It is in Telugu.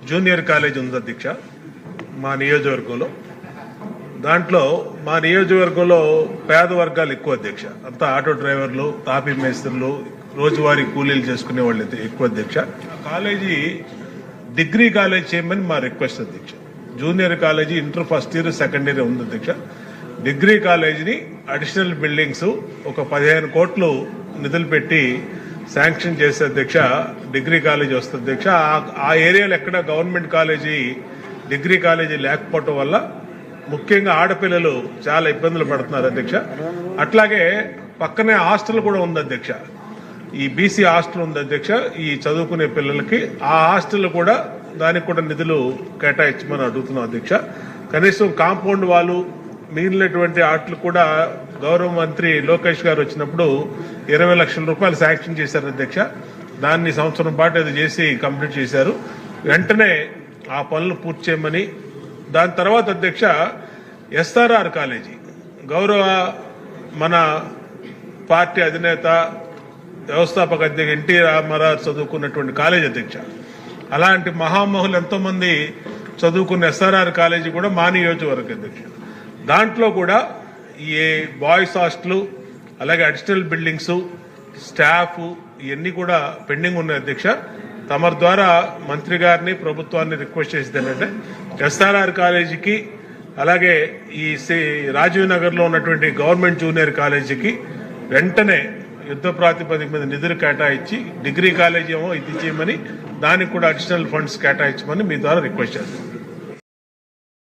జూనియర్ కాలేజ్ ఉంది అధ్యక్ష మా నియోజకవర్గంలో. దాంట్లో మా నియోజకవర్గంలో పేద వర్గాలు ఎక్కువ అధ్యక్ష. అంతా ఆటో డ్రైవర్లు, తాపీ మేస్త్రులు, రోజువారీ కూలీలు చేసుకునే వాళ్ళు ఎక్కువ అధ్యక్ష. కాలేజీ డిగ్రీ కాలేజ్ చేయమని మా రిక్వెస్ట్ అధ్యక్ష. Junior college inter first year second year ఉంది అధ్యక్ష. డిగ్రీ కాలేజీని అడిషనల్ బిల్డింగ్స్ ఒక 15 కోట్లు నిధులు పెట్టి శాంక్షన్ చేసే అధ్యక్ష డిగ్రీ కాలేజీ వస్తుంది అధ్యక్ష. ఆ ఏరియాలో ఎక్కడ గవర్నమెంట్ కాలేజీ డిగ్రీ కాలేజీ లేకపోవటం వల్ల ముఖ్యంగా ఆడపిల్లలు చాలా ఇబ్బందులు పడుతున్నారు అధ్యక్ష. అట్లాగే పక్కనే హాస్టల్ కూడా ఉంది అధ్యక్ష. ఈ బీసీ హాస్టల్ ఉంది అధ్యక్ష. ఈ చదువుకునే పిల్లలకి ఆ హాస్టల్ కూడా దానికి కూడా నిధులు కేటాయించమని అడుగుతున్నాం అధ్యక్ష. కనీసం కాంపౌండ్ వాళ్ళు మిగిలినటువంటి వాటిలు కూడా గౌరవ మంత్రి లోకేష్ గారు వచ్చినప్పుడు 20 లక్షల రూపాయలు శాంక్షన్ చేశారు అధ్యక్ష. దాన్ని సంవత్సరం పాటు అది చేసి కంప్లీట్ చేశారు. వెంటనే ఆ పనులు పూర్తి చేయమని, దాని తర్వాత అధ్యక్ష ఎస్ఆర్ఆర్ కాలేజీ గౌరవ మన పార్టీ అధినేత వ్యవస్థాపక అధ్యక్ష ఎన్టీ రామారావు చదువుకున్నటువంటి కాలేజ్ అధ్యక్ష. అలాంటి మహామహులు ఎంతో మంది చదువుకున్న ఎస్ఆర్ఆర్ కాలేజీ కూడా మా నియోజకవర్గ అధ్యక్ష. దాంట్లో కూడా ఈ బాయ్స్ హాస్టల్, అలాగే అడిషనల్ బిల్డింగ్స్, స్టాఫ్ ఇవన్నీ కూడా పెండింగ్ ఉన్నాయి అధ్యక్ష. తమరి ద్వారా మంత్రి గారిని, ప్రభుత్వాన్ని రిక్వెస్ట్ చేసేది ఏంటంటే ఎస్ఆర్ఆర్ కాలేజీకి, అలాగే ఈ రాజీవ్ నగర్ లో ఉన్నటువంటి గవర్నమెంట్ జూనియర్ కాలేజీకి వెంటనే యుద్ధ ప్రాతిపదిక మీద నిధులు కేటాయించి, డిగ్రీ కాలేజీ ఏమో ఇది చేయమని, దానికి కూడా అడిషనల్ ఫండ్స్ కేటాయించమని మీ ద్వారా రిక్వెస్ట్ చేస్తాం.